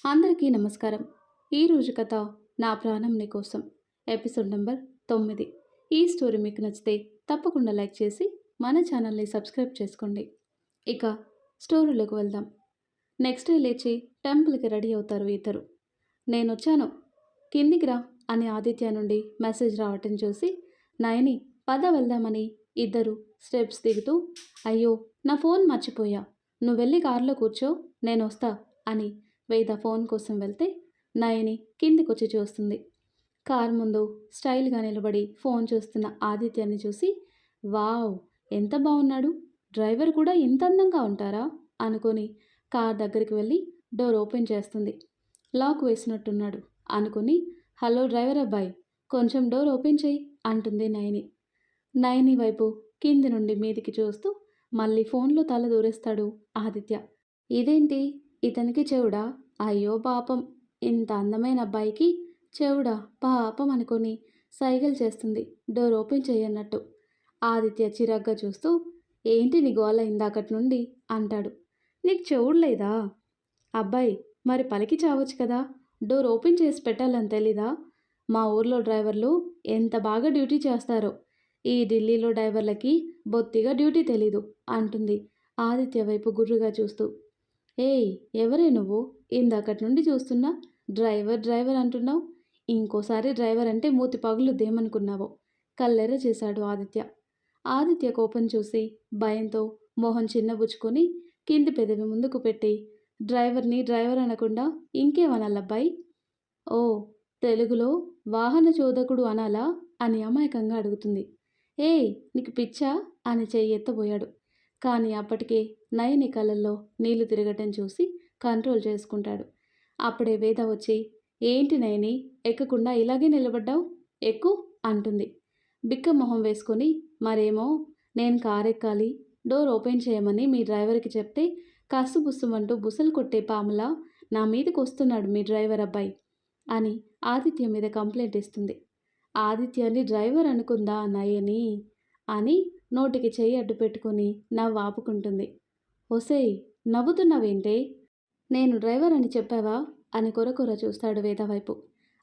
అందరికీ నమస్కారం. ఈరోజు కథ నా ప్రాణం నీకోసం ఎపిసోడ్ నెంబర్ 9. ఈ స్టోరీ మీకు నచ్చితే తప్పకుండా లైక్ చేసి మన ఛానల్ని సబ్స్క్రైబ్ చేసుకోండి. ఇక స్టోరీలోకి వెళ్దాం. నెక్స్ట్ డే లేచి టెంపుల్కి రెడీ అవుతారు ఇద్దరు. నేనొచ్చాను, కిందికి రా అని ఆదిత్య నుండి మెసేజ్ రావటం చూసి నయని పద వెళ్దామని ఇద్దరు స్టెప్స్ దిగుతూ, అయ్యో నా ఫోన్ మర్చిపోయా, నువ్వు వెళ్ళి కారులో కూర్చో, నేను వస్తా అని వేద ఫోన్ కోసం వెళ్తే నయని కిందికొచ్చి చూస్తుంది. కార్ ముందు స్టైల్గా నిలబడి ఫోన్ చూస్తున్న ఆదిత్యాన్ని చూసి, వావ్ ఎంత బాగున్నాడు, డ్రైవర్ కూడా ఇంత అందంగా ఉంటారా అనుకొని కార్ దగ్గరికి వెళ్ళి డోర్ ఓపెన్ చేస్తుంది. లాక్ వేసినట్టున్నాడు అనుకుని, హలో డ్రైవర్ అబ్బాయి, కొంచెం డోర్ ఓపెన్ చేయి అంటుంది నయని. నయని వైపు కింది నుండి మీదికి చూస్తూ మళ్ళీ ఫోన్లో తల దూరేస్తాడు ఆదిత్య. ఇదేంటి, ఇతనికి చెవుడా, అయ్యో పాపం, ఇంత అందమైన అబ్బాయికి చెవుడా పాపం అనుకొని సైగలు చేస్తుంది డోర్ ఓపెన్ చేయన్నట్టు. ఆదిత్య చిరాగ్గా చూస్తూ, ఏంటి నీ గోల ఇందాకటి నుండి అంటాడు. నీకు చెవుడు లేదా అబ్బాయి, మరి పలికి చావచ్చు కదా, డోర్ ఓపెన్ చేసి పెట్టాలని తెలీదా? మా ఊర్లో డ్రైవర్లు ఎంత బాగా డ్యూటీ చేస్తారో, ఈ ఢిల్లీలో డ్రైవర్లకి బొత్తిగా డ్యూటీ తెలీదు అంటుంది ఆదిత్య వైపు గుర్రుగా చూస్తూ. ఏయ్ ఎవరే నువ్వు, ఇందాకటి నుండి చూస్తున్నా డ్రైవర్ డ్రైవర్ అంటున్నావు, ఇంకోసారి డ్రైవర్ అంటే మూతి పగులుద్దేమనుకున్నావో కల్లెర చేశాడు ఆదిత్య. ఆదిత్య కోపం చూసి భయంతో మొహం చిన్నబుచ్చుకొని కింది పెదవి ముందుకు పెట్టి, డ్రైవర్ని డ్రైవర్ అనకుండా ఇంకేమనాలబ్బాయి? ఓ తెలుగులో వాహన చోదకుడు అనాలా అని అమాయకంగా అడుగుతుంది. ఏయ్ నీకు పిచ్చా అని చెయ్యి ఎత్తబోయాడు. కానీ అప్పటికే నయని కళ్ళల్లో నీళ్లు తిరగటం చూసి కంట్రోల్ చేసుకుంటాడు. అప్పుడే వేద వచ్చి, ఏంటి నయని ఎక్కకుండా ఇలాగే నిలబడ్డావు, ఎక్కు అంటుంది. బిక్క మొహం వేసుకొని, మరేమో నేను కారెక్కాలి, డోర్ ఓపెన్ చేయమని మీ డ్రైవర్కి చెప్తే కస్సుబుస్సుమంటూ బుసలు కొట్టే పాములా నా మీదకి వస్తున్నాడు మీ డ్రైవర్ అబ్బాయి అని ఆదిత్య మీద కంప్లైంట్ ఇస్తుంది. ఆదిత్యాన్ని డ్రైవర్ అనుకుందా నయని అని నోటికి చెయ్యి అడ్డు పెట్టుకుని నవ్వు ఆపుకుంటుంది. ఒసేయ్ నవ్వుతున్నావేంటే, నేను డ్రైవర్ అని చెప్పావా అని కొరకొర చూస్తాడు వేద వైపు.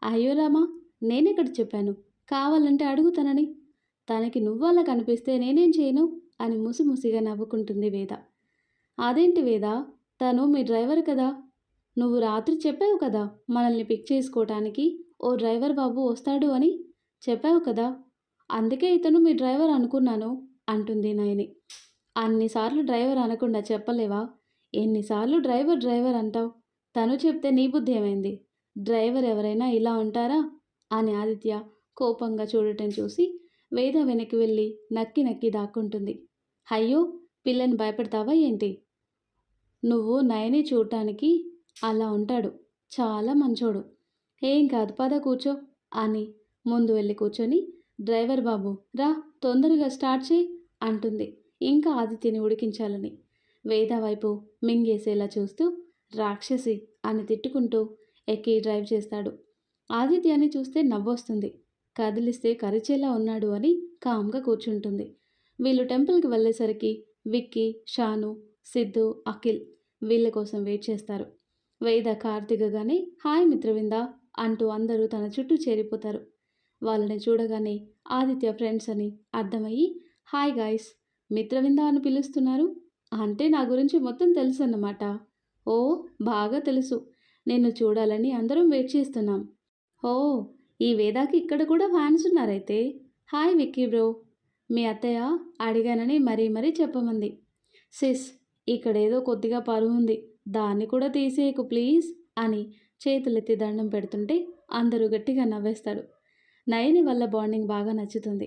అయ్యో రామా, నేనెక్కడ చెప్పాను, కావాలంటే అడుగుతానని, తనకి నువ్వలా కనిపిస్తే నేనేం చేయను అని ముసిముసిగా నవ్వుకుంటుంది వేద. అదేంటి వేద, తను మీ డ్రైవర్ కదా, నువ్వు రాత్రి చెప్పావు కదా మనల్ని పిక్ చేసుకోవటానికి ఓ డ్రైవర్ బాబు వస్తాడు అని చెప్పావు కదా, అందుకే ఇతను మీ డ్రైవర్ అనుకున్నాను అంటుంది నయని. అన్నిసార్లు డ్రైవర్ అనకుండా చెప్పలేవా, ఎన్నిసార్లు డ్రైవర్ డ్రైవర్ అంటావు, తను చెప్తే నీ బుద్ధి ఏమైంది, డ్రైవర్ ఎవరైనా ఇలా ఉంటారా అని ఆదిత్య కోపంగా చూడటం చూసి వేద వెనక్కి వెళ్ళి నక్కి నక్కి దాక్కుంటుంది. అయ్యో పిల్లని భయపెడతావా ఏంటి, నువ్వు నయని చూడటానికి అలా ఉంటాడు, చాలా మంచోడు, ఏం కాదు పద కూర్చో అని ముందు వెళ్ళి కూర్చొని, డ్రైవర్ బాబు రా తొందరగా స్టార్ట్ చేయి అంటుంది ఇంకా ఆదిత్యని ఉడికించాలని. వేద వైపు మింగేసేలా చూస్తూ రాక్షసి అని తిట్టుకుంటూ ఎక్కి డ్రైవ్ చేస్తాడు. ఆదిత్యాన్ని చూస్తే నవ్వొస్తుంది, కదిలిస్తే కరిచేలా ఉన్నాడు అని కామ్గా కూర్చుంటుంది. వీళ్ళు టెంపుల్కి వెళ్ళేసరికి విక్కీ, షాను, సిద్ధు, అఖిల్ వీళ్ళ కోసం వెయిట్ చేస్తారు. వేద కార్ దిగగానే హాయ్ మిత్రవింద అంటూ అందరూ తన చుట్టూ చేరిపోతారు. వాళ్ళని చూడగానే ఆదిత్య ఫ్రెండ్స్ అని అర్థమయ్యి, హాయ్ గాయ్స్, మిత్రవింద అని పిలుస్తున్నారు అంటే నా గురించి మొత్తం తెలుసు అన్నమాట. ఓ బాగా తెలుసు, నిన్ను చూడాలని అందరం వెయిట్ చేస్తున్నాం. ఓ ఈ వేదాకి ఇక్కడ కూడా ఫ్యాన్స్ ఉన్నారైతే. హాయ్ విక్కీ బ్రో, మీ అత్తయ్య అడిగానని మరీ మరీ చెప్పమంది. సిస్ ఇక్కడేదో కొద్దిగా పరువు ఉంది, దాన్ని కూడా తీసేయకు ప్లీజ్ అని చేతులెత్తి దండం పెడుతుంటే అందరూ గట్టిగా నవ్వేస్తారు. నయని వల్ల బాండింగ్ బాగా నచ్చుతుంది.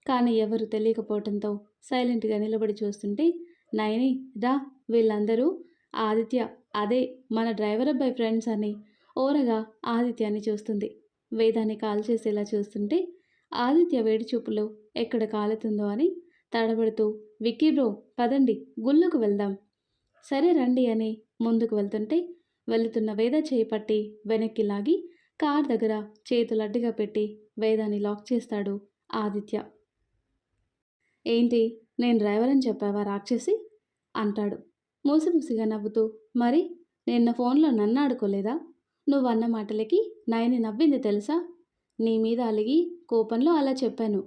కానీ ఎవరు తెలియకపోవడంతో సైలెంట్గా నిలబడి చూస్తుంటే, నయని రా, వీళ్ళందరూ ఆదిత్య, అదే మన డ్రైవర్ అబ్బాయి ఫ్రెండ్స్ అని ఓరగా ఆదిత్యాన్ని చూస్తుంది. వేదాన్ని కాల్ చేసేలా చూస్తుంటే ఆదిత్య వేడి చూపులో ఎక్కడ కాలుతుందో అని తడబడుతూ, విక్కీ బ్రో పదండి గుళ్ళకు వెళ్దాం. సరే రండి అని ముందుకు వెళ్తుంటే వెళుతున్న వేద చేయి పట్టి వెనక్కి లాగి కార్ దగ్గర చేతులు అడ్డుగా పెట్టి వేదాన్ని లాక్ చేస్తాడు ఆదిత్య. ఏంటి నేను డ్రైవర్ అని చెప్పావా రాక్షసి అంటాడు ముసిముసిగా నవ్వుతూ. మరి నిన్న ఫోన్లో నన్ను ఆడుకోలేదా? నువ్వన్న మాటలకి నయని నవ్వింది తెలుసా? నీ మీద అలిగి కోపంలో అలా చెప్పాను.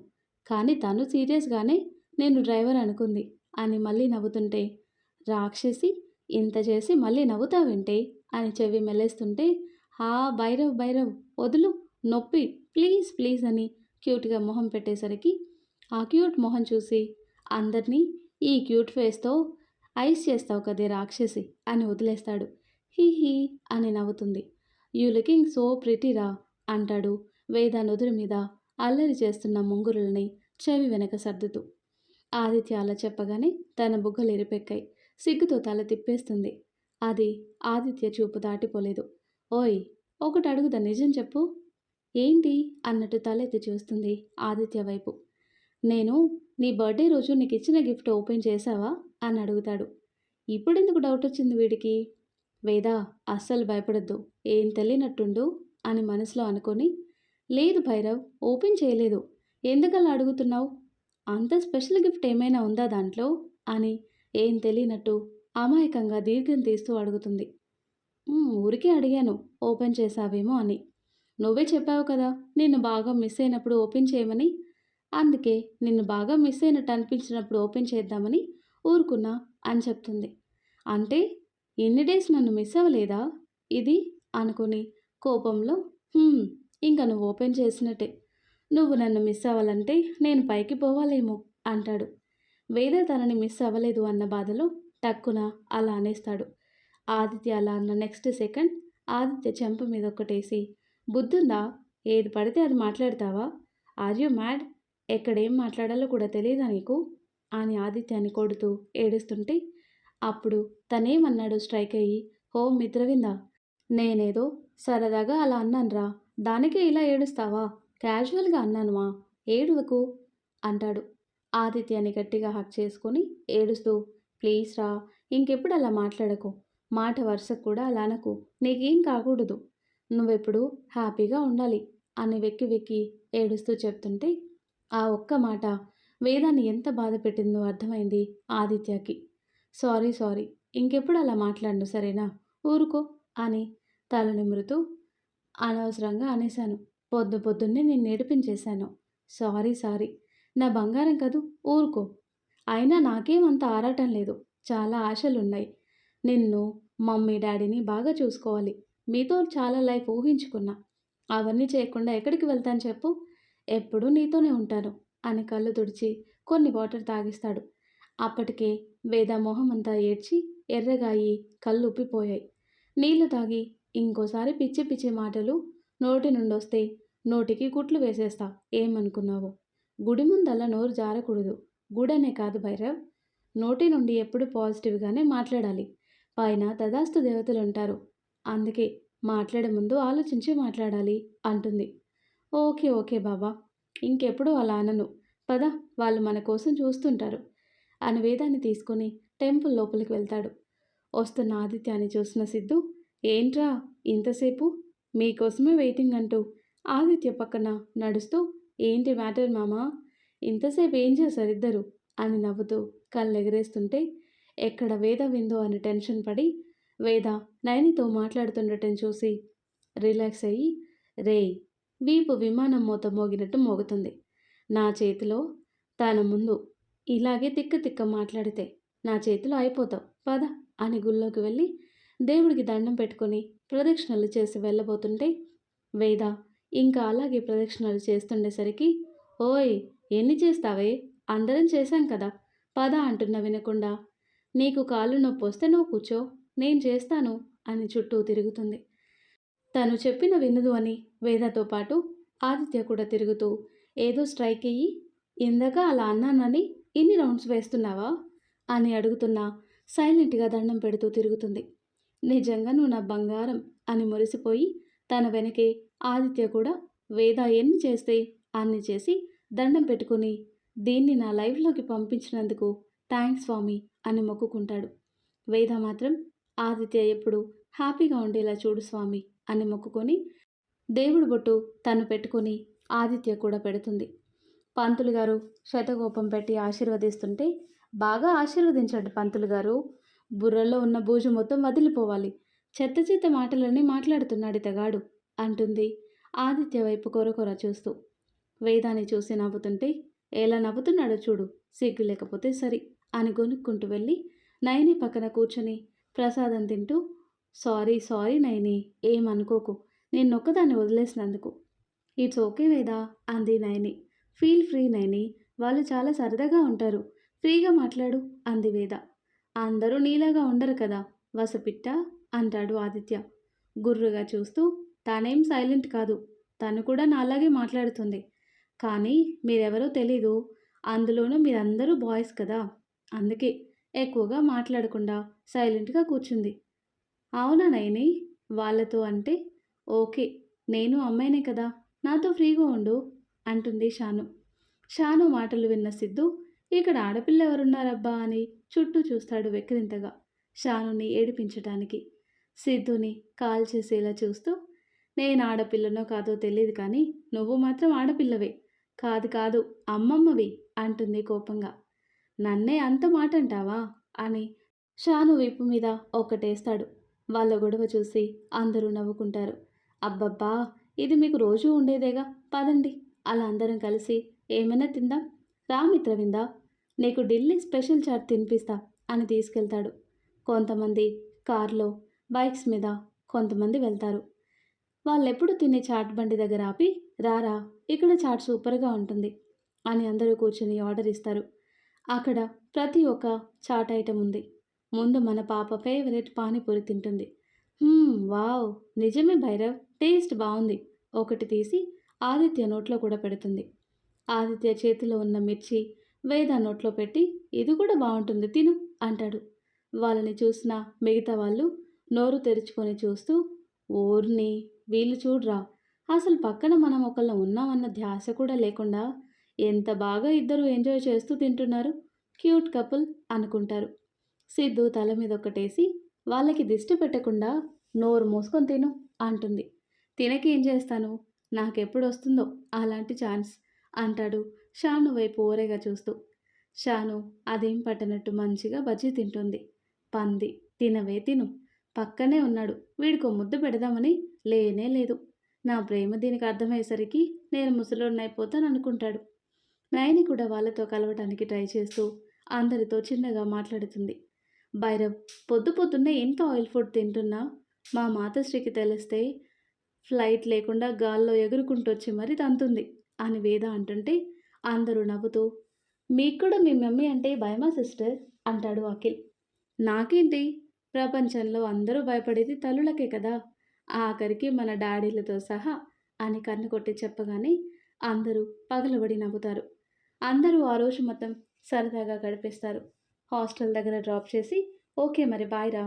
కానీ తను సీరియస్గానే నేను డ్రైవర్ అనుకుంది అని మళ్ళీ నవ్వుతుంటే, రాక్షసి ఇంత చేసి మళ్ళీ నవ్వుతావేంటే అని చెవి మెల్లేస్తుంటే, హా భైరవ్ భైరవ్ వదులు నొప్పి ప్లీజ్ ప్లీజ్ అని క్యూట్గా మొహం పెట్టేసరికి ఆ క్యూట్ మొహం చూసి అందరినీ ఈ క్యూట్ ఫేస్తో ఐస్ చేస్తావు కదే రాక్షసి అని వదిలేస్తాడు. హీ హీ అని నవ్వుతుంది. యూ లుకింగ్ సో ప్రిటీరా అంటాడు వేద నుదురు మీద అల్లరి చేస్తున్న ముంగురుల్ని చెవి వెనక సర్దుతూ. ఆదిత్య అలా చెప్పగానే తన బుగ్గలు ఎరిపెక్కాయి. సిగ్గుతో తల తిప్పేస్తుంది. అది ఆదిత్య చూపు దాటిపోలేదు. ఓయ్ ఒకటి అడుగుదా నిజం చెప్పు. ఏంటి అన్నట్టు తలెత్తి చూస్తుంది ఆదిత్య వైపు. నేను నీ బర్త్డే రోజు నీకు ఇచ్చిన గిఫ్ట్ ఓపెన్ చేశావా అని అడుగుతాడు. ఇప్పుడెందుకు డౌట్ వచ్చింది వీడికి? వేదా అస్సలు భయపడద్దు, ఏం తెలియనట్టుండు అని మనసులో అనుకొని, లేదు భైరవ్ ఓపెన్ చేయలేదు. ఎందుకలా అడుగుతున్నావు? అంత స్పెషల్ గిఫ్ట్ ఏమైనా ఉందా దాంట్లో అని ఏం తెలియనట్టు అమాయకంగా దీర్ఘం తీస్తూ అడుగుతుంది. ఊరికే అడిగాను ఓపెన్ చేశావేమో అని. నువ్వే చెప్పావు కదా నిన్ను బాగా మిస్ అయినప్పుడు ఓపెన్ చేయమని. అందుకే నిన్ను బాగా మిస్ అయినట్టు అనిపించినప్పుడు ఓపెన్ చేద్దామని ఊరుకున్నా అని చెప్తుంది. అంటే ఇన్ని డేస్ నన్ను మిస్ అవ్వలేదా ఇది అనుకుని కోపంలో, ఇంకా నువ్వు ఓపెన్ చేసినట్టే. నువ్వు నన్ను మిస్ అవ్వాలంటే నేను పైకి పోవాలేమో అంటాడు. వేద తనని మిస్ అవ్వలేదు అన్న బాధలో టక్కున అలా అనేస్తాడు. ఆదిత్య అలా అన్న నెక్స్ట్ సెకండ్ ఆదిత్య చెంప మీద ఒక్కటేసి, బుద్ధుందా? ఏది పడితే అది మాట్లాడతావా? Are you mad? ఎక్కడేం మాట్లాడాలో కూడా తెలియదా నీకు అని ఆదిత్యాన్ని కొడుతూ ఏడుస్తుంటే, అప్పుడు తనేమన్నాడు స్ట్రైక్ అయ్యి, హో మిత్రవిందా, నేనేదో సరదాగా అలా అన్నానురా, దానికే ఇలా ఏడుస్తావా? క్యాజువల్గా అన్నానుమా, ఏడువకు అంటాడు. ఆదిత్యాన్ని గట్టిగా హక్ చేసుకొని ఏడుస్తూ, ప్లీజ్ రా, ఇంకెప్పుడు అలా మాట్లాడకు, మాట వరుసకు కూడా అలా అనకు, నీకేం కాకూడదు, నువ్వెప్పుడు హ్యాపీగా ఉండాలి అని వెక్కి వెక్కి ఏడుస్తూ చెప్తుంటే, ఆ ఒక్క మాట వేదాన్ని ఎంత బాధ పెట్టిందో అర్థమైంది ఆదిత్యకి. సారీ సారీ, ఇంకెప్పుడు అలా మాట్లాడను సరేనా, ఊరుకో అని తల నిమురుతూ, అనవసరంగా అనేశాను, పొద్దు పొద్దున్నే నేను ఏడిపించేశాను, సారీ సారీ, నా బంగారం కదూ, ఊరుకో. అయినా నాకేం అంత ఆరాటం లేదు, చాలా ఆశలున్నాయి. నిన్ను మమ్మీ డాడీని బాగా చూసుకోవాలి, మీతో చాలా లైఫ్ ఊహించుకున్నా. అవన్నీ చేయకుండా ఎక్కడికి వెళ్తాను చెప్పు? ఎప్పుడూ నీతోనే ఉంటాను అని కళ్ళు తుడిచి కొన్ని వాటర్ తాగిస్తాడు. అప్పటికే వేద మొహం అంతా ఏడ్చి ఎర్రగా అయి కళ్ళు ఉప్పిపోయాయి. నీళ్లు తాగి ఇంకోసారి పిచ్చి పిచ్చి మాటలు నోటి నుండొస్తే నోటికి కుట్లు వేసేస్తా, ఏమనుకున్నావు? గుడి ముందల్లా నోరు జారకూడదు. గుడనే కాదు భైరవ్, నోటి నుండి ఎప్పుడు పాజిటివ్గానే మాట్లాడాలి. పైన తదాస్తు దేవతలు ఉంటారు, అందుకే మాట్లాడే ముందు ఆలోచించి మాట్లాడాలి అంటుంది. ఓకే ఓకే బాబా, ఇంకెప్పుడు అలా అనను, పద, వాళ్ళు మన కోసం చూస్తుంటారు అని వేదాన్ని తీసుకొని టెంపుల్ లోపలికి వెళ్తాడు. వస్తున్న ఆదిత్యాన్ని చూసిన సిద్ధు, ఏంట్రా ఇంతసేపు, మీకోసమే వెయిటింగ్ అంటూ ఆదిత్య పక్కన నడుస్తూ, ఏంటి మ్యాటర్ మామా, ఇంతసేపు ఏం చేశారు ఇద్దరు అని నవ్వుతూ కళ్ళెగరేస్తుంటే, ఎక్కడ వేద విందో అని టెన్షన్ పడి వేద నయనితో మాట్లాడుతుండటం చూసి రిలాక్స్ అయ్యి, రేయ్, వీపు విమానం మోత మోగినట్టు మోగుతుంది. నా చేతిలో తన ముందు ఇలాగే తిక్క తిక్క మాట్లాడితే నా చేతిలో అయిపోతావు, పద అని గుళ్ళోకి వెళ్ళి దేవుడికి దండం పెట్టుకొని ప్రదక్షిణలు చేసి వెళ్ళబోతుంటే వేద ఇంకా అలాగే ప్రదక్షిణలు చేస్తుండేసరికి, ఓయ్ ఎన్ని చేస్తావే, అందరం చేశాం కదా, పద అంటున్న వినకుండా, నీకు కాళ్ళు నొప్పి వస్తే నువ్వు కూర్చో, నేను చేస్తాను అని చుట్టూ తిరుగుతుంది. తను చెప్పిన వినదు అని వేదతో పాటు ఆదిత్య కూడా తిరుగుతూ ఏదో స్ట్రైక్ అయ్యి, ఇందాక అలా అన్నానని ఇన్ని రౌండ్స్ వేస్తున్నావా అని అడుగుతున్నా సైలెంట్గా దండం పెడుతూ తిరుగుతుంది. నిజంగా నువ్వు నా బంగారం అని మురిసిపోయి తన వెనకే ఆదిత్య కూడా వేద ఎన్ని చేస్తే అన్ని చేసి దండం పెట్టుకుని, దీన్ని నా లైఫ్లోకి పంపించినందుకు థ్యాంక్స్ స్వామి అని మొక్కుకుంటాడు. వేద మాత్రం ఆదిత్య ఎప్పుడు హ్యాపీగా ఉండేలా చూడు స్వామి అని మొక్కుకొని దేవుడి బొట్టు తను పెట్టుకొని ఆదిత్య కూడా పెడుతుంది. పంతులు గారు శతకోపం పెట్టి ఆశీర్వదిస్తుంటే, బాగా ఆశీర్వదించండి పంతులు గారు, బుర్రలో ఉన్న బూజు మొత్తం వదిలిపోవాలి, చెత్త చెత్త మాటలన్నీ మాట్లాడుతున్నాడు ఇతగాడు అంటుంది ఆదిత్య వైపు కొరకొర చూస్తూ. వేదాన్ని చూసి నవ్వుతుంటే ఎలా నవ్వుతున్నాడో చూడు, సిగ్గు లేకపోతే సరి అని గొనుక్కుంటూ వెళ్ళి నయని పక్కన కూర్చొని ప్రసాదం తింటూ, సారీ సారీ నయని, ఏమనుకోకు, నిన్నొక్కదాన్ని వదిలేసినందుకు. ఇట్స్ ఓకే వేదా అంది నయని. ఫీల్ ఫ్రీ నయని, వాళ్ళు చాలా సరదాగా ఉంటారు, ఫ్రీగా మాట్లాడు అంది వేద. అందరూ నీలాగా ఉండరు కదా వసపిట్ట అంటాడు ఆదిత్య గుర్రుగా చూస్తూ. తనేం సైలెంట్ కాదు, తను కూడా నాలాగే మాట్లాడుతుంది. కానీ మీరెవరో తెలీదు, అందులోనూ మీరందరూ బాయ్స్ కదా, అందుకే ఎక్కువగా మాట్లాడకుండా సైలెంట్గా కూర్చుంది. అవునా నయని, వాళ్ళతో అంటే ఓకే, నేను అమ్మాయినే కదా, నాతో ఫ్రీగా ఉండు అంటుంది షాను. షాను మాటలు విన్న సిద్ధు ఇక్కడ ఆడపిల్ల ఎవరున్నారబ్బా అని చుట్టూ చూస్తాడు వెక్కిరింతగా షానుని ఏడిపించటానికి. సిద్ధుని కాల్ చేసేలా చూస్తూ, నేను ఆడపిల్లనో కాదో తెలియదు కానీ నువ్వు మాత్రం ఆడపిల్లవే, కాదు కాదు అమ్మమ్మవి అంటుంది కోపంగా. నన్నే అంత మాట అంటావా అని షాను వీపు మీద ఒక్కటేస్తాడు. వాళ్ళ గొడవ చూసి అందరూ నవ్వుకుంటారు. అబ్బబ్బా, ఇది మీకు రోజూ ఉండేదేగా, పదండి అలా అందరం కలిసి ఏమైనా తిందాం, రా మిత్రవిందా, నీకు ఢిల్లీ స్పెషల్ చాట్ తినిపిస్తా అని తీసుకెళ్తాడు. కొంతమంది కార్లో బైక్స్ మీద, కొంతమంది వెళ్తారు. వాళ్ళెప్పుడు తినే చాట్ బండి దగ్గర ఆపి, రారా ఇక్కడ చాట్ సూపర్గా ఉంటుంది అని అందరూ కూర్చొని ఆర్డర్ ఇస్తారు. అక్కడ ప్రతి ఒక్క చాట్ ఐటెం ఉంది. ముందు మన పాప ఫేవరెట్ పానీపూరి తింటుంది. వావ్, నిజమే భైరవ్, టేస్ట్ బాగుంది ఒకటి తీసి ఆదిత్య నోట్లో కూడా పెడుతుంది. ఆదిత్య చేతిలో ఉన్న మిర్చి వేద నోట్లో పెట్టి, ఇది కూడా బాగుంటుంది తిను అంటాడు. వాళ్ళని చూసిన మిగతా వాళ్ళు నోరు తెరుచుకొని చూస్తూ, ఊర్ని వీళ్ళు చూడ్రా, అసలు పక్కన మనం ఒకళ్ళం ఉన్నామన్న ధ్యాస కూడా లేకుండా ఎంత బాగా ఇద్దరు ఎంజాయ్ చేస్తూ తింటున్నారు, క్యూట్ కపుల్ అనుకుంటారు. సిద్ధు తల మీద ఒకటేసి, వాళ్ళకి దిష్టి పెట్టకుండా నోరు మూసుకొని తిను అంటుంది. తినకి ఏం చేస్తాను, నాకెప్పుడు వస్తుందో అలాంటి ఛాన్స్ అంటాడు షాను వైపు ఓరేగా చూస్తూ. షాను అదేం పట్టనట్టు మంచిగా బజ్జీ తింటుంది. పంది, తినవే తిను, పక్కనే ఉన్నాడు, వీడికో ముద్దు పెడదామని లేనే లేదు. నా ప్రేమ దీనికి అర్థమయ్యేసరికి నేను ముసలోడినైపోతాను అనుకుంటాడు. నయని కూడా వాళ్ళతో కలవటానికి ట్రై చేస్తూ అందరితో చిన్నగా మాట్లాడుతుంది. భైరవ్, పొద్దు పొద్దున్నే ఇంత ఆయిల్ ఫుడ్ తింటున్నా మా మాతశ్రీకి తెలిస్తే ఫ్లైట్ లేకుండా గాల్లో ఎగురుకుంటొచ్చి మరీ తంతుంది అని వేద అంటుంటే అందరూ నవ్వుతూ, మీకు కూడా మీ మమ్మీ అంటే భయమా సిస్టర్ అంటాడు అఖిల్. నాకేంటి, ప్రపంచంలో అందరూ భయపడేది తల్లులకే కదా, ఆఖరికి మన డాడీలతో సహా అని కన్ను కొట్టి చెప్పగానే అందరూ పగలబడి నవ్వుతారు. అందరూ ఆ రోజు మొత్తం సరదాగా గడిపేస్తారు. హాస్టల్ దగ్గర డ్రాప్ చేసి, ఓకే మరి బాయ్ రా,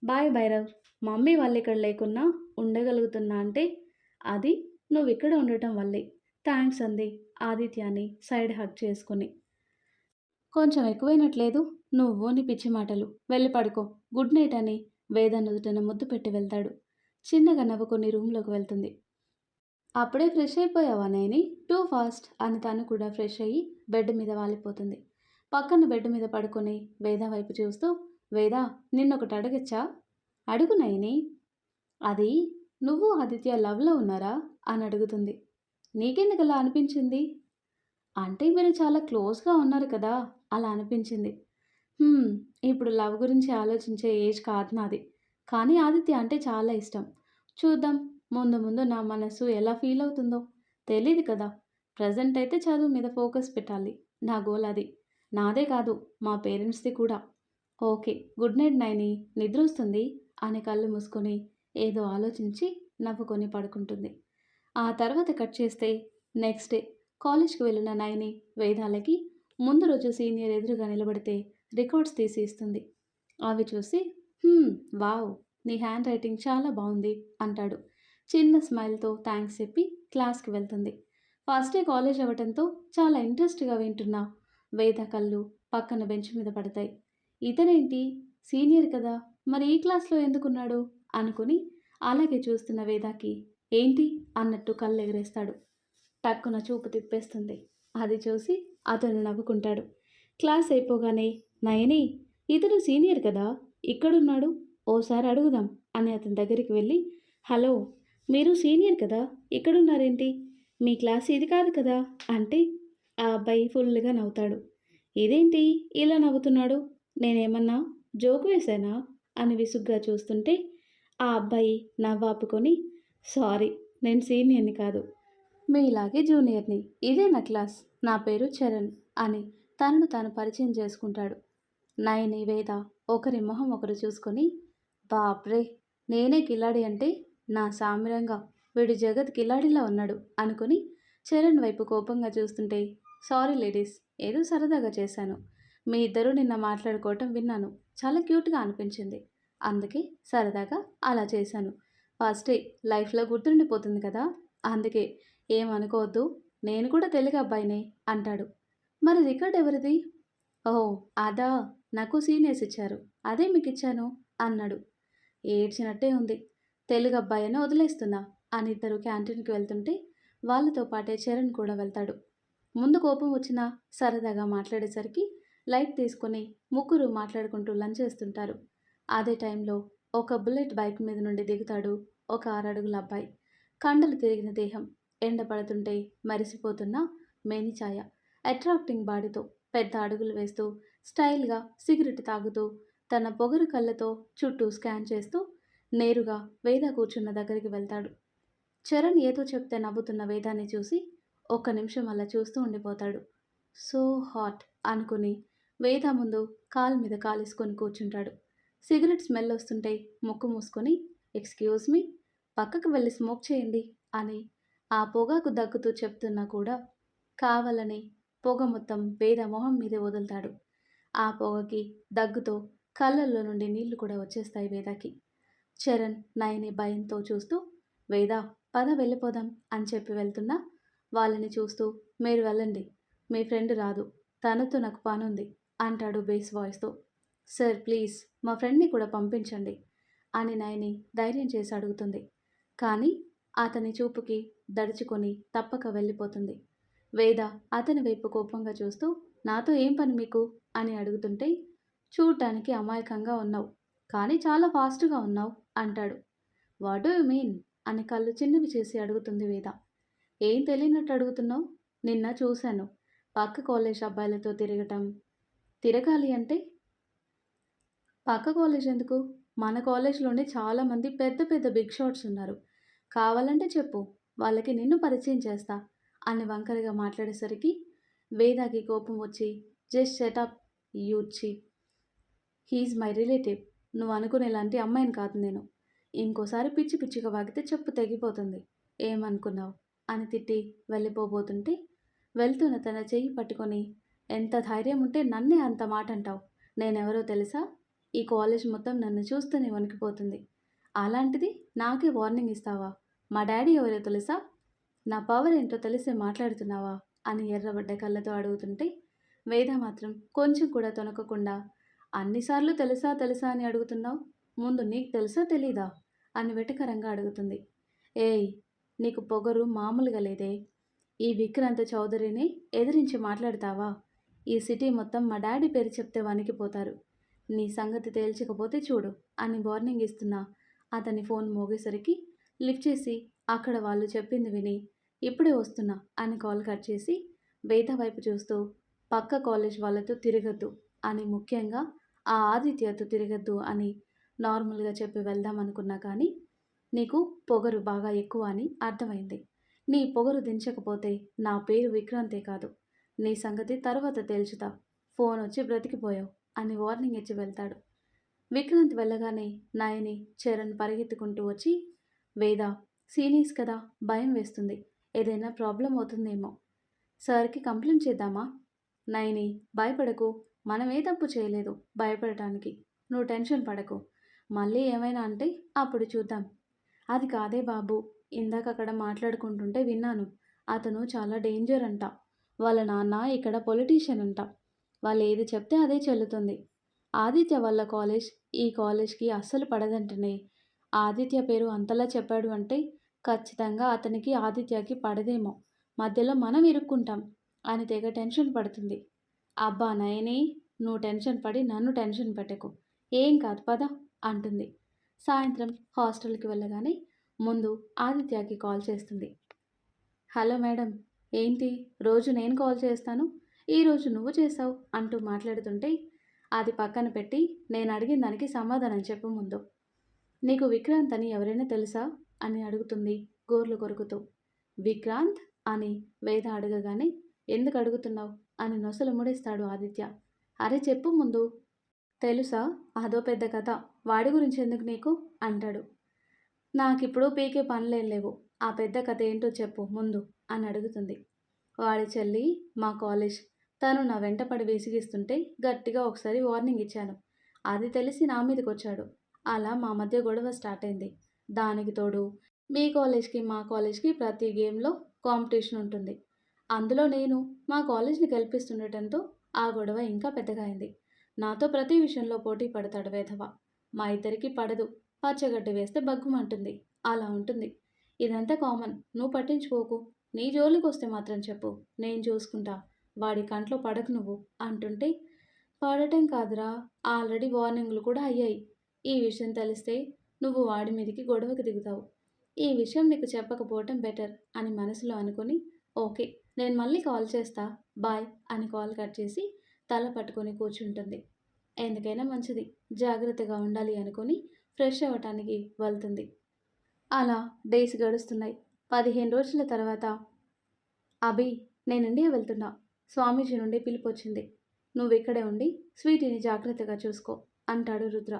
బాయ్ భైరవ్, మమ్మీ వాళ్ళు ఇక్కడ లేకున్నా ఉండగలుగుతున్నా అంటే అది నువ్వు ఇక్కడ ఉండటం వల్లే, థ్యాంక్స్ అంది ఆదిత్యాన్ని సైడ్ హగ్ చేసుకుని. కొంచెం ఎక్కువైనట్లేదు, నువ్వు నీ పిచ్చి మాటలు, వెళ్ళి పడుకో, గుడ్ నైట్ అని వేద నుదుటన ముద్దు పెట్టి వెళ్తాడు. చిన్నగా నవ్వుకొని రూమ్లోకి వెళ్తుంది. అప్పుడే ఫ్రెష్ అయిపోయావా నేని, టూ ఫాస్ట్ అని తను కూడా ఫ్రెష్ అయ్యి బెడ్ మీద వాలిపోతుంది. పక్కన బెడ్ మీద పడుకొని వేద వైపు చూస్తూ, వేదా నిన్నొకటి అడగచ్చా? అడుగు నైని. అది నువ్వు ఆదిత్య లవ్లో ఉన్నారా అని అడుగుతుంది. నీకెందుకు అలా అనిపించింది? అంటే మీరు చాలా క్లోజ్గా ఉన్నారు కదా, అలా అనిపించింది. ఇప్పుడు లవ్ గురించి ఆలోచించే ఏజ్ కాదు నాది, కానీ ఆదిత్య అంటే చాలా ఇష్టం. చూద్దాం, ముందు ముందు నా మనసు ఎలా ఫీల్ అవుతుందో తెలీదు కదా. ప్రజెంట్ అయితే చదువు మీద ఫోకస్ పెట్టాలి, నా గోల్ అది. నాదే కాదు, మా పేరెంట్స్ది కూడా. ఓకే, గుడ్ నైట్ నైని, నిద్ర వస్తుంది అని కళ్ళు మూసుకొని ఏదో ఆలోచించి నవ్వుకొని పడుకుంటుంది. ఆ తర్వాత కట్ చేస్తే నెక్స్ట్ డే కాలేజ్కి వెళ్ళిన నైని వేదాలకి ముందు రోజు సీనియర్ ఎదురుగా నిలబడితే రికార్డ్స్ తీసి ఇస్తుంది. అవి చూసి, వావ్, నీ హ్యాండ్ రైటింగ్ చాలా బాగుంది అంటాడు. చిన్న స్మైల్తో థ్యాంక్స్ చెప్పి క్లాస్కి వెళ్తుంది. ఫస్ట్ డే కాలేజ్ అవ్వటంతో చాలా ఇంట్రెస్ట్గా వింటున్న వేద కళ్ళు పక్కన బెంచ్ మీద పడతాయి. ఇతనేంటి సీనియర్ కదా, మరి ఈ క్లాస్లో ఎందుకున్నాడు అనుకుని అలాగే చూస్తున్న వేదాకి ఏంటి అన్నట్టు కళ్ళు ఎగరేస్తాడు. టక్కున చూపు తిప్పేస్తుంది. అది చూసి అతను నవ్వుకుంటాడు. క్లాస్ అయిపోగానే, నయని, ఇతను సీనియర్ కదా, ఇక్కడున్నాడు, ఓసారి అడుగుదాం అని అతని దగ్గరికి వెళ్ళి, హలో, మీరు సీనియర్ కదా, ఇక్కడున్నారేంటి? మీ క్లాస్ ఇది కాదు కదా అంటే ఆ అబ్బాయి ఫుల్గా నవ్వుతాడు. ఇదేంటి ఇలా నవ్వుతున్నాడు? నేనేమన్నా జోకు వేశానా అని విసుగ్గా చూస్తుంటే ఆ అబ్బాయి నవ్వాపుకొని, సారీ, నేను సీనియర్ని కాదు, మీలాగే జూనియర్ని. ఇదే నా క్లాస్. నా పేరు చరణ్ అని తనను తాను పరిచయం చేసుకుంటాడు. నయని, వేద ఒకరి మొహం ఒకరు చూసుకొని, బాప్రే, నేనే కిలాడి అంటే నా సామిరంగా వీడు జగత్ కిలాడిలా ఉన్నాడు అనుకుని చరణ్ వైపు కోపంగా చూస్తుంటే, సారీ లేడీస్, ఏదో సరదాగా చేశాను. మీ ఇద్దరూ నిన్న మాట్లాడుకోవటం విన్నాను. చాలా క్యూట్గా అనిపించింది. అందుకే సరదాగా అలా చేశాను. ఫస్ట్ డే లైఫ్లో గుర్తుండిపోతుంది కదా, అందుకే ఏమనుకోవద్దు. నేను కూడా తెలుగు అబ్బాయినే అంటాడు. మరి రికార్డ్ ఎవరిది? ఓహ్, అదా, నాకు సీనియర్స్ ఇచ్చారు, అదే మీకు ఇచ్చాను అన్నాడు. ఏడ్చినట్టే ఉంది. తెలుగు అబ్బాయిని వదిలేస్తున్నా అని ఇద్దరు క్యాంటీన్కి వెళ్తుంటే వాళ్ళతో పాటే చరణ్ కూడా వెళ్తాడు. ముందు కోపం వచ్చినా సరదాగా మాట్లాడేసరికి లైట్ తీసుకొని ముగ్గురు మాట్లాడుకుంటూ లంచ్ చేస్తుంటారు. అదే టైంలో ఒక బుల్లెట్ బైక్ మీద నుండి దిగుతాడు ఒక 6 అడుగుల అబ్బాయి. కండలు తిరిగిన దేహం, ఎండ పడుతుంటే మరిసిపోతున్న మేనిఛాయ, అట్రాక్టింగ్ బాడీతో పెద్ద అడుగులు వేస్తూ స్టైల్గా సిగరెట్ తాగుతూ తన పొగరు కళ్ళతో చుట్టూ స్కాన్ చేస్తూ నేరుగా వేద కూర్చున్న దగ్గరికి వెళ్తాడు. చరణ్ ఏదో చెప్తే నవ్వుతున్న వేదాన్ని చూసి ఒక్క నిమిషం అలా చూస్తూ ఉండిపోతాడు. సో హాట్ అనుకుని వేద ముందు కాలు మీద కాలేసుకొని కూర్చుంటాడు. సిగరెట్ స్మెల్ వస్తుంటే ముక్కు మూసుకొని, ఎక్స్క్యూజ్ మీ, పక్కకు వెళ్ళి స్మోక్ చేయండి అని ఆ పొగాకు దగ్గుతూ చెప్తున్నా కూడా కావాలని పొగ మొత్తం వేద మొహం మీదే వదులుతాడు. ఆ పొగకి దగ్గుతో కళ్ళల్లో నుండి నీళ్లు కూడా వచ్చేస్తాయి వేదకి. చరణ్ నయని భయంతో చూస్తూ, వేద, పద వెళ్ళిపోదాం అని చెప్పి వెళ్తున్నా వాళ్ళని చూస్తూ, మీరు వెళ్ళండి, మీ ఫ్రెండ్ రాదు, తనతో నాకు పనుంది అంటాడు బేస్ వాయిస్తో. సార్ ప్లీజ్, మా ఫ్రెండ్ని కూడా పంపించండి అని నయని ధైర్యం చేసి అడుగుతుంది. కానీ అతని చూపుకి దడుచుకొని తప్పక వెళ్ళిపోతుంది. వేద అతని వైపు కోపంగా చూస్తూ, నాతో ఏం పని మీకు అని అడుగుతుంటే, చూడటానికి అమాయకంగా ఉన్నావు, కానీ చాలా ఫాస్ట్గా ఉన్నావు అంటాడు. వాట్ డూ యూ మీన్ అని కళ్ళు చిన్నవి చేసి అడుగుతుంది వేద. ఏం తెలియనట్టు అడుగుతున్నావు? నిన్న చూశాను పక్క కాలేజ్ అబ్బాయిలతో తిరగాలి అంటే పక్క కాలేజ్ ఎందుకు? మన కాలేజ్లోనే చాలామంది పెద్ద పెద్ద బిగ్ షాట్స్ ఉన్నారు. కావాలంటే చెప్పు, వాళ్ళకి నిన్ను పరిచయం చేస్తా అని వంకరగా మాట్లాడేసరికి వేదాకి కోపం వచ్చి, just shut up, you cheap, he is my relative, నువ్వు అనుకునేలాంటి అమ్మాయిని కాదు నేను. ఇంకోసారి పిచ్చి పిచ్చిగా వాగితే చెప్పు తెగిపోతుంది, ఏమనుకున్నావు అని తిట్టి వెళ్ళిపోబోతుంటే వెళ్తున్న తన చెయ్యి పట్టుకొని, ఎంత ధైర్యం ఉంటే నన్నే అంత మాట అంటావు? నేనెవరో తెలుసా? ఈ కాలేజ్ మొత్తం నన్ను చూస్తూనే వణికిపోతుంది. అలాంటిది నాకే వార్నింగ్ ఇస్తావా? మా డాడీ ఎవరో తెలుసా? నా పవర్ ఏంటో తెలిసే మాట్లాడుతున్నావా అని ఎర్రబడ్డ కళ్ళతో అడుగుతుంటే వేద మాత్రం కొంచెం కూడా తొనకకుండా, అన్నిసార్లు తెలుసా తెలుసా అని అడుగుతున్నావు, ముందు నీకు తెలుసా తెలీదా అని వెటకరంగా అడుగుతుంది. ఏయ్, నీకు పొగరు మామూలుగా లేదే. ఈ విక్రాంత్ చౌదరిని ఎదిరించి మాట్లాడతావా? ఈ సిటీ మొత్తం మా డాడీ పేరు చెప్తే వణికిపోతారు. నీ సంగతి తేల్చకపోతే చూడు అని వార్నింగ్ ఇస్తున్నా అతని ఫోన్ మోగేసరికి లిఫ్ట్ చేసి అక్కడ వాళ్ళు చెప్పింది విని, ఇప్పుడే వస్తున్నా అని కాల్ కట్ చేసి వేద వైపు చూస్తూ, పక్క కాలేజ్ వాళ్ళతో తిరగద్దు అని, ముఖ్యంగా ఆ ఆదిత్యతో తిరగద్దు అని నార్మల్గా చెప్పి వెళ్దాం అనుకున్నా, కానీ నీకు పొగరు బాగా ఎక్కువ అని అర్థమైంది. నీ పొగరు దించకపోతే నా పేరు విక్రాంతే కాదు, నీ సంగతి తర్వాత తేల్చుతా, ఫోన్ వచ్చి బ్రతికిపోయావు అని వార్నింగ్ ఇచ్చి వెళ్తాడు. విక్రాంత్ వెళ్ళగానే నయని, చరణ్ పరిగెత్తుకుంటూ వచ్చి, వేద, సీనియర్స్ కదా, భయం వేస్తుంది, ఏదైనా ప్రాబ్లం అవుతుందేమో, సార్కి కంప్లైంట్ చేద్దామా? నయని, భయపడకు, మనం ఏ తప్పు చేయలేదు భయపడటానికి, నువ్వు టెన్షన్ పడకు, మళ్ళీ ఏమైనా అంటే అప్పుడు చూద్దాం. అది కాదే బాబు, ఇందాక అక్కడ మాట్లాడుకుంటుంటే విన్నాను, అతను చాలా డేంజర్ అంట, వాళ్ళ నాన్న ఇక్కడ పొలిటీషియన్ అంట, వాళ్ళు ఏది చెప్తే అదే చెల్లుతుంది. ఆదిత్య వాళ్ళ కాలేజ్ ఈ కాలేజ్కి అస్సలు పడదంటనే. ఆదిత్య పేరు అంతలా చెప్పాడు అంటే ఖచ్చితంగా అతనికి ఆదిత్యకి పడదేమో, మధ్యలో మనం ఇరుక్కుంటాం అని తెగ టెన్షన్ పడుతుంది. అబ్బా నయని, నువ్వు టెన్షన్ పడి నన్ను టెన్షన్ పెట్టకు, ఏం కాదు పద అంటుంది. సాయంత్రం హాస్టల్కి వెళ్ళగానే ముందు ఆదిత్యకి కాల్ చేస్తుంది. హలో మేడం, ఏంటి రోజు నేను కాల్ చేస్తాను, ఈరోజు నువ్వు చేసావు అంటూ మాట్లాడుతుంటే అది పక్కన పెట్టి నేను అడిగిన దానికి సమాధానం చెప్పు ముందు. నీకు విక్రాంత్ అని ఎవరైనా తెలుసా అని అడుగుతుంది గోర్లు కొరుకుతూ. విక్రాంత్ అని వేద అడగగానే ఎందుకు అడుగుతున్నావు అని నొసలు ముడేస్తాడు ఆదిత్య. అరే చెప్పు ముందు. తెలుసా, అదో పెద్ద కథ, వాడి గురించి ఎందుకు నీకు అంటాడు. నాకిప్పుడు పీకే పనులేం లేవు, ఆ పెద్ద కథ ఏంటో చెప్పు ముందు అని అడుగుతుంది. వాడి చెల్లి మా కాలేజ్, తను నా వెంట పడి విసిగిస్తుంటే గట్టిగా ఒకసారి వార్నింగ్ ఇచ్చాను. అది తెలిసి నా మీదకి వచ్చాడు. అలా మా మధ్య గొడవ స్టార్ట్ అయింది. దానికి తోడు మీ కాలేజ్కి మా కాలేజ్కి ప్రతి గేమ్లో కాంపిటీషన్ ఉంటుంది. అందులో నేను మా కాలేజ్ని గెలిపిస్తుండటంతో ఆ గొడవ ఇంకా పెద్దగా అయింది. నాతో ప్రతి విషయంలో పోటీ పడతాడు వెధవ. మా ఇద్దరికి పడదు, పచ్చగడ్డి వేస్తే బగ్గుమంటుంది, అలా ఉంటుంది. ఇదంతా కామన్, నువ్వు పట్టించుకోకు. నీ జోలికి వస్తే మాత్రం చెప్పు, నేను చూసుకుంటా. వాడి కంట్లో పడకు నువ్వు అంటుంటే, పడటం కాదురా, ఆల్రెడీ వార్నింగ్లు కూడా అయ్యాయి. ఈ విషయం తెలిస్తే నువ్వు వాడి మీదకి గొడవకి దిగుతావు. ఈ విషయం నీకు చెప్పకపోవటం బెటర్ అని మనసులో అనుకుని, ఓకే నేను మళ్ళీ కాల్ చేస్తా, బాయ్ అని కాల్ కట్ చేసి తల పట్టుకొని కూర్చుంటుంది. ఎందుకైనా మంచిది, జాగ్రత్తగా ఉండాలి అనుకుని ఫ్రెష్ అవ్వటానికి వెళ్తుంది. అలా డేస్ గడుస్తున్నాయి. 15 రోజుల తర్వాత, అభి నేను ఇండియా వెళ్తున్నా, స్వామీజీ నుండి పిలుపు వచ్చింది. నువ్వు ఇక్కడే ఉండి స్వీటీని జాగ్రత్తగా చూసుకో అంటాడు రుద్ర.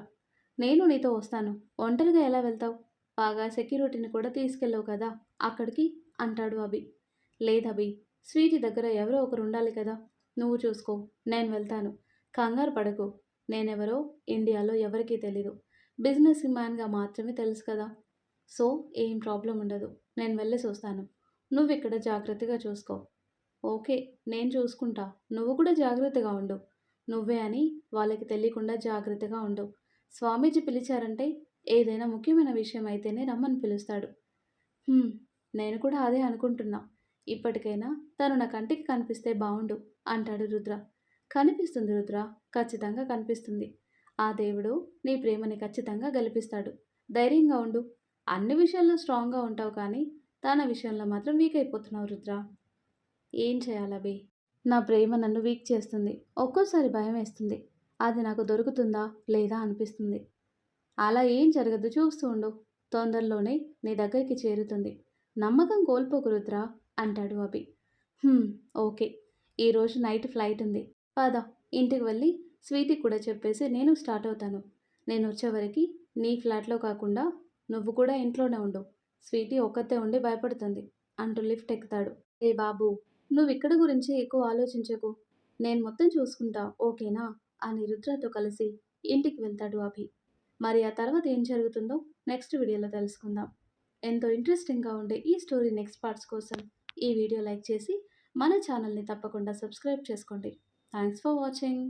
నేను నీతో వస్తాను, ఒంటరిగా ఎలా వెళ్తావు, బాగా సెక్యూరిటీని కూడా తీసుకెళ్ళవు కదా అక్కడికి అంటాడు అభి. లేదభి, స్వీటీ దగ్గర ఎవరో ఒకరు ఉండాలి కదా, నువ్వు చూసుకో, నేను వెళ్తాను, కంగారు పడకు. నేనెవరో ఇండియాలో ఎవరికీ తెలీదు, బిజినెస్ మ్యాన్గా మాత్రమే తెలుసు కదా, సో ఏం ప్రాబ్లం ఉండదు, నేను వెళ్ళేసి వస్తాను. నువ్వు ఇక్కడ జాగ్రత్తగా చూసుకో. ఓకే నేను చూసుకుంటా, నువ్వు కూడా జాగ్రత్తగా ఉండు. నువ్వే అని వాళ్ళకి తెలియకుండా జాగ్రత్తగా ఉండు. స్వామీజీ పిలిచారంటే ఏదైనా ముఖ్యమైన విషయం అయితేనే రమ్మని పిలుస్తాడు. నేను కూడా అదే అనుకుంటున్నా. ఇప్పటికైనా తను నా కంటికి కనిపిస్తే బావుండు అంటాడు రుద్ర. కనిపిస్తుంది రుద్ర, ఖచ్చితంగా కనిపిస్తుంది. ఆ దేవుడు నీ ప్రేమని ఖచ్చితంగా గెలిపిస్తాడు. ధైర్యంగా ఉండు. అన్ని విషయాల్లో స్ట్రాంగ్గా ఉంటావు కానీ తన విషయంలో మాత్రం వీక్ అయిపోతున్నావు రుద్ర. ఏం చేయాలబి, నా ప్రేమ నన్ను వీక్ చేస్తుంది. ఒక్కోసారి భయం వేస్తుంది, అది నాకు దొరుకుతుందా లేదా అనిపిస్తుంది. అలా ఏం జరగదు, చూస్తూ ఉండు, తొందరలోనే నీ దగ్గరికి చేరుతుంది. నమ్మకం కోల్పోకు రుద్ర అంటాడు అభి. ఓకే, ఈరోజు నైట్ ఫ్లైట్ ఉంది, పద ఇంటికి వెళ్ళి స్వీటీకి కూడా చెప్పేసి నేను స్టార్ట్ అవుతాను. నేను వచ్చేవరకు నీ ఫ్లాట్లో కాకుండా నువ్వు కూడా ఇంట్లోనే ఉండు. స్వీటీ ఒక్కతే ఉండి భయపడుతుంది అంటూ లిఫ్ట్ ఎక్కుతాడు. ఏ బాబు, నువ్వు ఇక్కడ గురించి ఎక్కువ ఆలోచించకు, నేను మొత్తం చూసుకుంటా, ఓకేనా అని రుద్రతో కలిసి ఇంటికి వెళ్తాడు అభి. మరి ఆ తర్వాత ఏం జరుగుతుందో నెక్స్ట్ వీడియోలో తెలుసుకుందాం. ఎంతో ఇంట్రెస్టింగ్గా ఉండే ఈ స్టోరీ నెక్స్ట్ పార్ట్స్ కోసం ఈ వీడియో లైక్ చేసి మన ఛానల్ని తప్పకుండా సబ్స్క్రైబ్ చేసుకోండి. Thanks for watching.